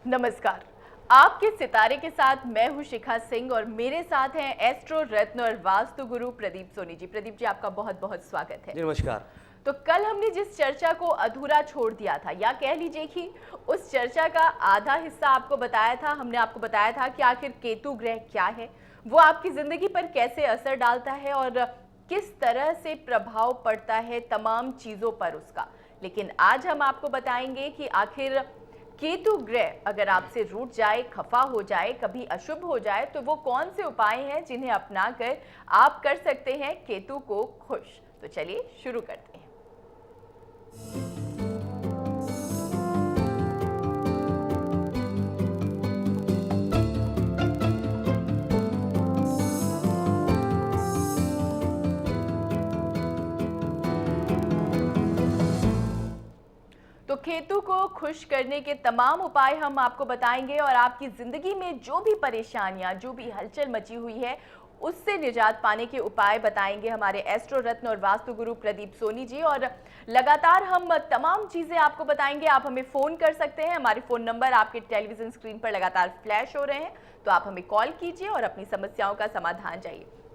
नमस्कार। आपके सितारे के साथ मैं हूं शिखा सिंह और मेरे साथ हैं एस्ट्रो रत्न और वास्तु गुरु प्रदीप सोनी जी। प्रदीप जी, आपका बहुत बहुत स्वागत है। नमस्कार। तो कल हमने जिस चर्चा को अधूरा छोड़ दिया था, या कह लीजिए कि उस चर्चा का आधा हिस्सा आपको बताया था, हमने आपको बताया था कि आखिर केतु ग्रह क्या है, वो आपकी जिंदगी पर कैसे असर डालता है और किस तरह से प्रभाव पड़ता है तमाम चीजों पर उसका। लेकिन आज हम आपको बताएंगे कि आखिर केतु ग्रह अगर आपसे रूठ जाए, खफा हो जाए, कभी अशुभ हो जाए, तो वो कौन से उपाय हैं जिन्हें अपनाकर आप कर सकते हैं केतु को खुश। तो चलिए शुरू करते हैं। तो केतु को खुश करने के तमाम उपाय हम आपको बताएंगे और आपकी जिंदगी में जो भी परेशानियां, जो भी हलचल मची हुई है, उससे निजात पाने के उपाय बताएंगे हमारे एस्ट्रो रत्न और वास्तु गुरु प्रदीप सोनी जी। और लगातार हम तमाम चीजें आपको बताएंगे। आप हमें फोन कर सकते हैं, हमारे फोन नंबर आपके टेलीविजन स्क्रीन पर लगातार फ्लैश हो रहे हैं, तो आप हमें कॉल कीजिए और अपनी समस्याओं का समाधान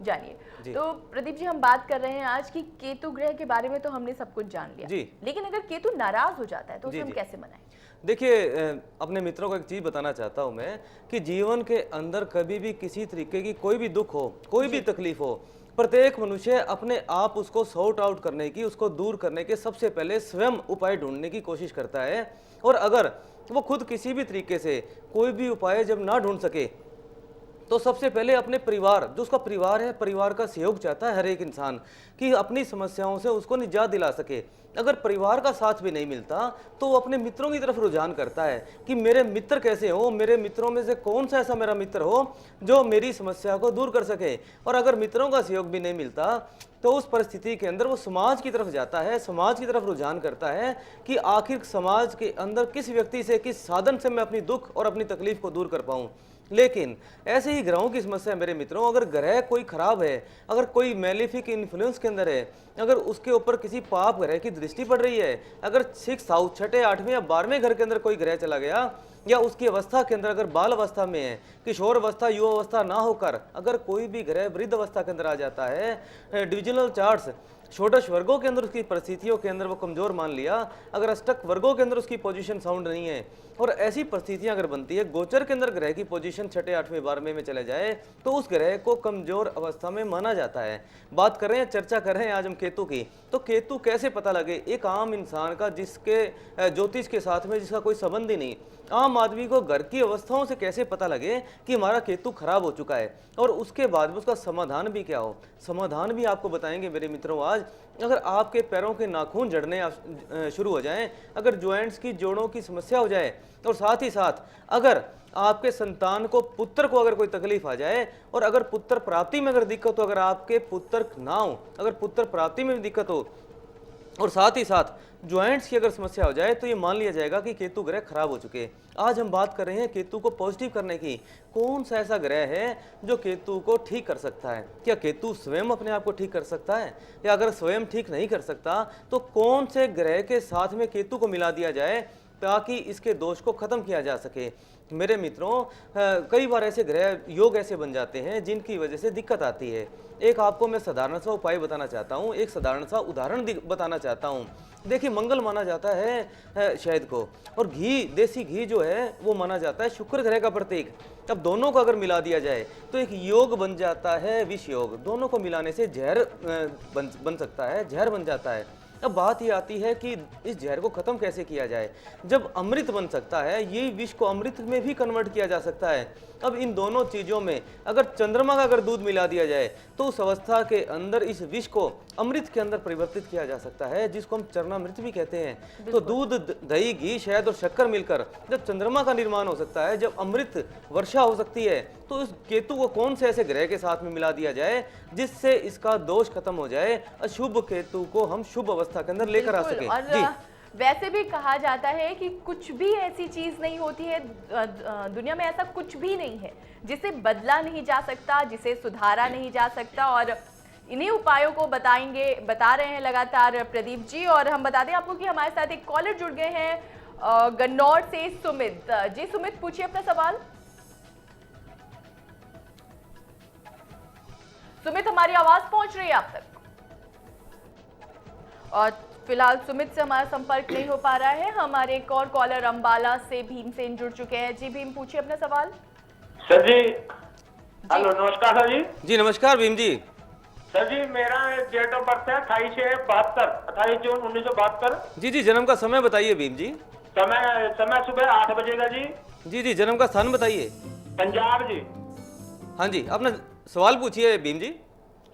जानिए। तो प्रदीप जी, हम बात कर रहे हैं आज की केतु ग्रह के बारे में। तो हमने सब कुछ जान लिया, लेकिन अगर केतु नाराज हो जाता है तो उसे हम कैसे मनाएं? देखिए, अपने मित्रों को एक चीज बताना चाहता हूं मैं कि जीवन के अंदर कभी भी किसी तरीके की कोई भी दुख हो, कोई भी तकलीफ हो, प्रत्येक मनुष्य अपने आप उसको सॉर्ट आउट करने की, उसको दूर करने के सबसे पहले स्वयं उपाय ढूंढने की कोशिश करता है। और अगर वो खुद किसी भी तरीके से कोई भी उपाय जब ना ढूंढ सके तो सबसे पहले अपने परिवार, जो उसका परिवार है, परिवार का सहयोग चाहता है हर एक इंसान कि अपनी समस्याओं से उसको निजात दिला सके। अगर परिवार का साथ भी नहीं मिलता तो वो अपने मित्रों की तरफ रुझान करता है कि मेरे मित्र कैसे हो, मेरे मित्रों में से कौन सा ऐसा मेरा मित्र हो जो मेरी समस्या को दूर कर सके। और अगर मित्रों का सहयोग भी नहीं मिलता तो उस परिस्थिति के अंदर वो समाज की तरफ जाता है, समाज की तरफ रुझान करता है कि आखिर समाज के अंदर किस व्यक्ति से, किस साधन से मैं अपनी दुख और अपनी तकलीफ को दूर कर पाऊँ। लेकिन ऐसे ही ग्रहों की समस्या है मेरे मित्रों। अगर ग्रह कोई खराब है, अगर कोई मैलिफिक इन्फ्लुएंस के अंदर है, अगर उसके ऊपर किसी पाप ग्रह की दृष्टि पड़ रही है, अगर 6 साउथ, छठे, 8वें या 12वें घर के अंदर कोई ग्रह चला गया, या उसकी अवस्था के अंदर अगर बाल अवस्था में है, किशोर अवस्था, युवा अवस्था ना होकर अगर कोई भी ग्रह वृद्ध अवस्था के अंदर आ जाता है, डिविजनल चार्ट्स षोडश वर्गों के अंदर उसकी परिस्थितियों के अंदर वो कमजोर मान लिया, अगर अष्टक वर्गों के अंदर उसकी पोजीशन साउंड नहीं है, और ऐसी परिस्थितियां अगर बनती है, गोचर के अंदर ग्रह की पोजीशन छठे, 8वें, 12वें में चले जाए तो उस ग्रह को कमजोर अवस्था में माना जाता है। बात कर रहे हैं, चर्चा कर रहे हैं आज हम केतु की। तो केतु कैसे पता लगे एक आम इंसान का, जिसके ज्योतिष के साथ में जिसका कोई संबंध ही नहीं, आम आदमी को घर की अवस्थाओं से कैसे पता लगे कि हमारा केतु खराब हो चुका है, और उसके बाद में उसका समाधान भी क्या हो। समाधान भी आपको बताएंगे मेरे मित्रों आज। अगर आपके पैरों के नाखून झड़ने शुरू हो जाएं, अगर ज्वाइंट्स की, जोड़ों की समस्या हो जाए, और साथ ही साथ अगर आपके संतान को, पुत्र को अगर कोई तकलीफ आ जाए, और अगर पुत्र प्राप्ति में अगर दिक्कत हो, अगर आपके पुत्र ना हो, अगर पुत्र प्राप्ति में भी दिक्कत हो, और साथ ही साथ ज्वाइंट्स की अगर समस्या हो जाए, तो ये मान लिया जाएगा कि केतु ग्रह खराब हो चुके हैं। आज हम बात कर रहे हैं केतु को पॉजिटिव करने की। कौन सा ऐसा ग्रह है जो केतु को ठीक कर सकता है? क्या केतु स्वयं अपने आप को ठीक कर सकता है? या अगर स्वयं ठीक नहीं कर सकता तो कौन से ग्रह के साथ में केतु को मिला दिया जाए ताकि इसके दोष को खत्म किया जा सके? मेरे मित्रों, कई बार ऐसे ग्रह योग ऐसे बन जाते हैं जिनकी वजह से दिक्कत आती है। एक आपको मैं साधारण सा उपाय बताना चाहता हूँ, एक साधारण सा उदाहरण बताना चाहता हूँ। देखिए, मंगल माना जाता है शहद को, और घी, देसी घी जो है वो माना जाता है शुक्र ग्रह का प्रतीक। अब दोनों को अगर मिला दिया जाए तो एक योग बन जाता है, विष योग। दोनों को मिलाने से जहर बन सकता है, जहर बन जाता है। अब बात ये आती है कि इस जहर को खत्म कैसे किया जाए। जब अमृत बन सकता है, ये विष को अमृत में भी कन्वर्ट किया जा सकता है। अब इन दोनों चीजों में अगर चंद्रमा का अगर दूध मिला दिया जाए तो उस अवस्था के अंदर इस विष को अमृत के अंदर परिवर्तित किया जा सकता है, जिसको हम चरणामृत भी कहते हैं। तो दूध, दही, घी, शहद और शक्कर मिलकर जब चंद्रमा का निर्माण हो सकता है, जब अमृत वर्षा हो सकती है, तो इस केतु को कौन से ऐसे ग्रह के साथ में मिला दिया जाए जिससे इसका दोष खत्म हो जाए, अशुभ केतु को हम शुभ अवस्था के अंदर लेकर आ सके। जी, वैसे भी कहा जाता है कि कुछ भी ऐसी चीज नहीं होती है दुनिया में, ऐसा कुछ भी नहीं है जिसे बदला नहीं जा सकता, जिसे सुधारा नहीं जा सकता। और इन्हीं उपायों को बता रहे हैं लगातार प्रदीप जी। और हम बता दें आपको कि हमारे साथ एक कॉलर जुड़ गए हैं गन्नौर से सुमित। जी सुमित, पूछिए अपना सवाल। सुमित, हमारी आवाज पहुंच रही है आप तक? और फिलहाल सुमित से हमारा संपर्क नहीं हो पा रहा है। हमारे एक और कॉलर अंबाला से भीमसेन जुड़ चुके हैं। जी भीम, पूछिए अपना सवाल। सर जी, हेलो, नमस्कार सर जी। जी नमस्कार भीम जी। सर जी, मेरा डेट ऑफ बर्थ है 28/72 जी जी, जन्म का समय बताइए भीम जी। समय सुबह 8 बजे का जी। जी जी, जन्म का स्थान बताइए। पंजाब जी। हाँ जी, अपना सवाल पूछिए भीम जी।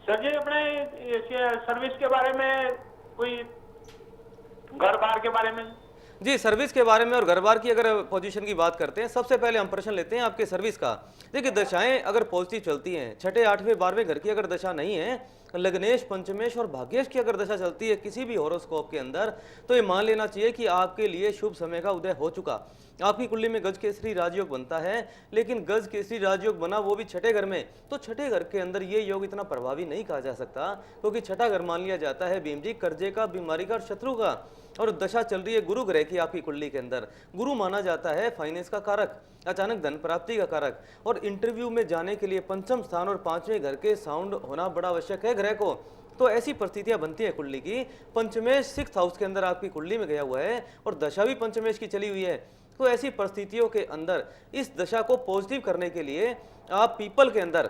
सर जी, अपने सर्विस के बारे में, कोई घर बार के बारे में। जी, सर्विस के बारे में और घर बार की अगर पोजीशन की बात करते हैं, सबसे पहले हम प्रश्न लेते हैं आपके सर्विस का। देखिए, दशाएं अगर पॉजिटिव चलती हैं, छठे, आठवें, 12वें घर की अगर दशा नहीं है, लग्नेश, पंचमेश और भाग्येश की अगर दशा चलती है किसी भी हॉरोस्कोप के अंदर, तो ये मान लेना चाहिए कि आपके लिए शुभ समय का उदय हो चुका। आपकी कुंडली में गज केसरी राजयोग बनता है, लेकिन गज केसरी राजयोग बना वो भी छठे घर में, तो छठे घर के अंदर ये योग इतना प्रभावी नहीं कहा जा सकता, क्योंकि छठा घर मान लिया जाता है भीम जी कर्जे का, बीमारी का और शत्रु का। और दशा चल रही है गुरु ग्रह की आपकी कुंडली के अंदर। गुरु माना जाता है फाइनेंस का कारक, अचानक धन प्राप्ति का कारक, और इंटरव्यू में जाने के लिए पंचम स्थान और पांचवें घर के साउंड होना बड़ा आवश्यक है ग्रह को। तो ऐसी परिस्थितियां बनती है कुंडली की। पंचमेश 6th हाउस के अंदर आपकी कुंडली में गया हुआ है और दशा भी पंचमेश की चली हुई है। तो ऐसी परिस्थितियों के अंदर इस दशा को पॉजिटिव करने के लिए आप पीपल के अंदर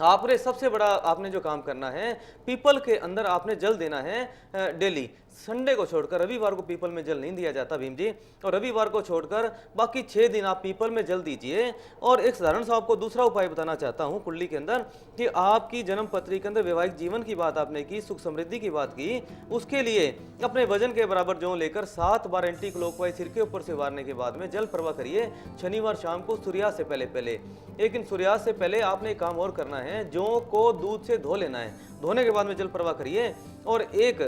आपने सबसे बड़ा आपने जो काम करना है, पीपल के अंदर आपने जल देना है डेली। संडे को छोड़कर रविवार को पीपल में जल नहीं दिया जाता भीम जी, और रविवार को छोड़कर बाकी 6 दिन आप पीपल में जल दीजिए। और एक साधारण सा आपको दूसरा उपाय बताना चाहता हूं कुंडली के अंदर, कि आपकी जन्म पत्री के अंदर वैवाहिक जीवन की बात आपने की, सुख समृद्धि की बात की, उसके लिए अपने वजन के बराबर जौ लेकर 7 बार एंटी क्लॉकवाइज सिर के ऊपर से वारने के बाद में जल प्रवाह करिए शनिवार शाम को सूर्यास्त से पहले। लेकिन सूर्यास्त से पहले आपने एक काम और करना है, जौ को दूध से धो लेना है, धोने के बाद में जल प्रवाह करिए। और एक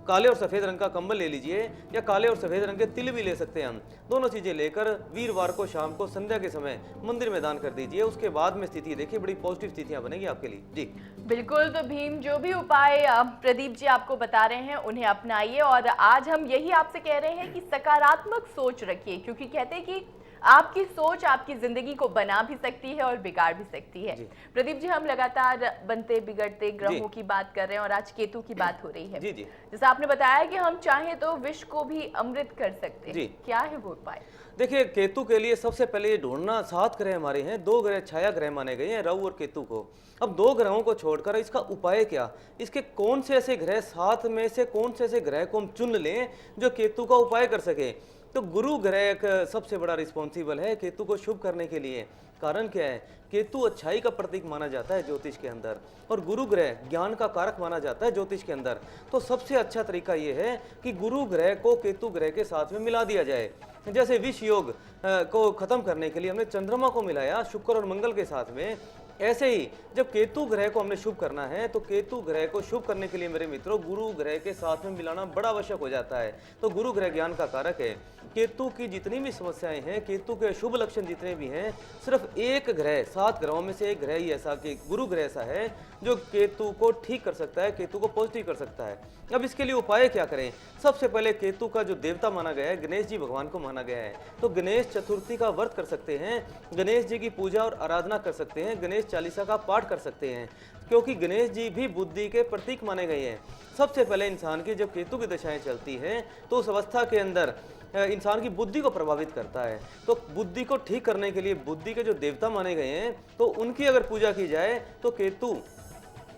काले और सफेद रंग का कंबल ले लीजिए, या काले और सफेद रंग के तिल भी ले सकते हैं हम। दोनों चीजें लेकर वीरवार को शाम को संध्या के समय मंदिर में दान कर दीजिए। उसके बाद में स्थिति देखिए, बड़ी पॉजिटिव स्थितियां बनेगी आपके लिए। जी बिल्कुल। तो भीम, जो भी उपाय प्रदीप जी आपको बता रहे हैं उन्हें अपनाइए। और आज हम यही आपसे कह रहे हैं कि सकारात्मक सोच रखिए, क्योंकि कहते हैं कि आपकी सोच आपकी जिंदगी को बना भी सकती है और बिगाड़ भी सकती है। प्रदीप जी, हम लगातार बनते बिगड़ते ग्रहों की बात कर रहे हैं और आज केतु की बात हो रही है। जी जी, जैसा आपने बताया कि हम चाहें तो विष को भी अमृत कर सकते हैं, क्या है वो उपाय? देखिए, केतु के लिए सबसे पहले ये ढूंढना, 7 ग्रह हमारे हैं, 2 ग्रह छाया ग्रह माने गए हैं, राहु और केतु को। अब 2 ग्रहों को छोड़कर इसका उपाय क्या, इसके कौन से ऐसे ग्रह, 7 में से कौन से ऐसे ग्रह को हम चुन लें जो केतु का उपाय कर सके। तो गुरु ग्रह एक सबसे बड़ा रिस्पॉन्सिबल है केतु को शुभ करने के लिए। कारण क्या है, केतु अच्छाई का प्रतीक माना जाता है ज्योतिष के अंदर, और गुरु ग्रह ज्ञान का कारक माना जाता है ज्योतिष के अंदर। तो सबसे अच्छा तरीका यह है कि गुरु ग्रह को केतु ग्रह के साथ में मिला दिया जाए। जैसे विष योग को खत्म करने के लिए हमने चंद्रमा को मिलाया शुक्र और मंगल के साथ में, ऐसे ही जब केतु ग्रह को हमने शुभ करना है, तो केतु ग्रह को शुभ करने के लिए मेरे मित्रों गुरु ग्रह के साथ में मिलाना बड़ा आवश्यक हो जाता है। तो गुरु ग्रह ज्ञान का कारक है। केतु की जितनी भी समस्याएं हैं, केतु के शुभ लक्षण जितने भी हैं, सिर्फ एक ग्रह, 7 ग्रहों में से एक ग्रह ही ऐसा, कि गुरु ग्रह ऐसा है जो केतु को ठीक कर सकता है, केतु को पॉजिटिव कर सकता है। अब इसके लिए उपाय क्या करें? सबसे पहले केतु का जो देवता माना गया है, गणेश जी भगवान को माना गया है, तो गणेश चतुर्थी का व्रत कर सकते हैं, गणेश जी की पूजा और आराधना कर सकते हैं, गणेश चालीसा का पाठ कर सकते हैं, क्योंकि गणेश जी भी बुद्धि के प्रतीक माने गए हैं। सबसे पहले इंसान की जब केतु की दशाएं चलती हैं, तो उस अवस्था के अंदर इंसान की बुद्धि को प्रभावित करता है। तो बुद्धि को ठीक करने के लिए बुद्धि के जो देवता माने गए हैं, तो उनकी अगर पूजा की जाए तो केतु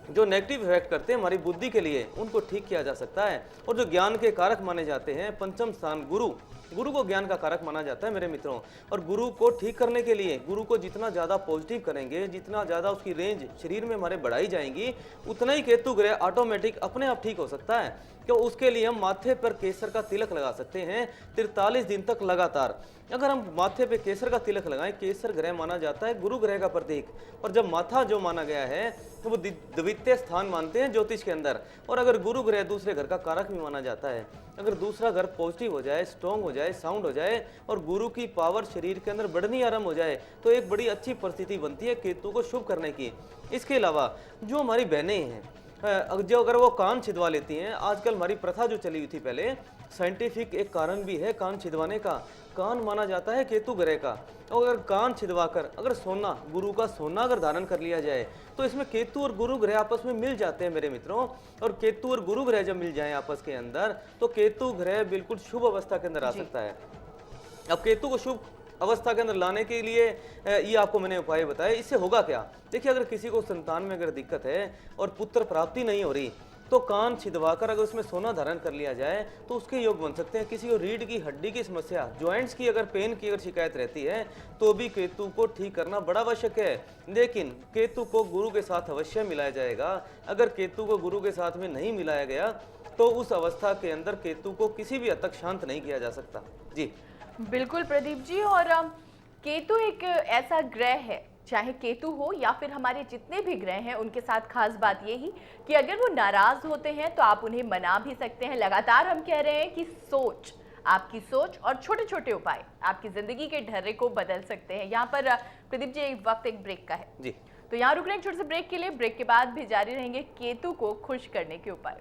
जो नेगेटिव इफेक्ट करते हैं हमारी बुद्धि के लिए, उनको ठीक किया जा सकता है। और जो ज्ञान के कारक माने जाते हैं, पंचम स्थान गुरु, गुरु को ज्ञान का कारक माना जाता है मेरे मित्रों। और गुरु को ठीक करने के लिए, गुरु को जितना ज़्यादा पॉजिटिव करेंगे, जितना ज़्यादा उसकी रेंज शरीर में हमारे बढ़ाई जाएंगी, उतना ही केतु ग्रह ऑटोमेटिक अपने आप ठीक हो सकता है। तो उसके लिए हम माथे पर केसर का तिलक लगा सकते हैं 43 दिन तक लगातार। अगर हम माथे पे केसर का तिलक लगाएं, केसर ग्रह माना जाता है गुरु ग्रह का प्रतीक, और जब माथा जो माना गया है तो वो द्वितीय स्थान मानते हैं ज्योतिष के अंदर। और अगर गुरु ग्रह दूसरे घर का कारक भी माना जाता है, अगर दूसरा घर पॉजिटिव हो जाए, स्ट्रॉन्ग हो जाए, साउंड हो जाए, और गुरु की पावर शरीर के अंदर बढ़नी आरंभ हो जाए, तो एक बड़ी अच्छी परिस्थिति बनती है केतु को शुभ करने की। इसके अलावा जो हमारी बहनें हैं, जो अगर वो कान छिदवा लेती हैं, आजकल हमारी प्रथा जो चली हुई थी पहले, साइंटिफिक एक कारण भी है कान छिदवाने का। कान माना जाता है केतु ग्रह का, और अगर कान छिदवाकर अगर सोना, गुरु का सोना अगर धारण कर लिया जाए तो इसमें केतु और गुरु ग्रह आपस में मिल जाते हैं मेरे मित्रों। और केतु और गुरु ग्रह जब मिल जाएं आपस के अंदर तो केतु ग्रह बिल्कुल शुभ अवस्था के अंदर आ सकता है। अब केतु को शुभ अवस्था के अंदर लाने के लिए ये आपको मैंने उपाय बताए। इससे होगा क्या? देखिए, अगर किसी को संतान में अगर दिक्कत है और पुत्र प्राप्ति नहीं हो रही तो कान छिदवाकर अगर उसमें सोना धारण कर लिया जाए तो उसके योग बन सकते हैं। किसी को रीढ़ की हड्डी की समस्या, जॉइंट्स की अगर पेन की अगर शिकायत रहती है तो भी केतु को ठीक करना बड़ा आवश्यक है। लेकिन केतु को गुरु के साथ अवश्य मिलाया जाएगा। अगर केतु को गुरु के साथ में नहीं मिलाया गया तो उस अवस्था के अंदर केतु को किसी भी हद तक शांत नहीं किया जा सकता। जी बिल्कुल प्रदीप जी। और केतु एक ऐसा ग्रह है, चाहे केतु हो या फिर हमारे जितने भी ग्रह हैं, उनके साथ खास बात यही कि अगर वो नाराज होते हैं तो आप उन्हें मना भी सकते हैं। लगातार हम कह रहे हैं कि सोच, आपकी सोच और छोटे छोटे उपाय आपकी जिंदगी के ढर्रे को बदल सकते हैं। यहाँ पर प्रदीप जी वक्त एक ब्रेक का है जी तो यहाँ रुक रहे हैं छोटे से ब्रेक के लिए। ब्रेक के बाद भी जारी रहेंगे केतु को खुश करने के उपाय।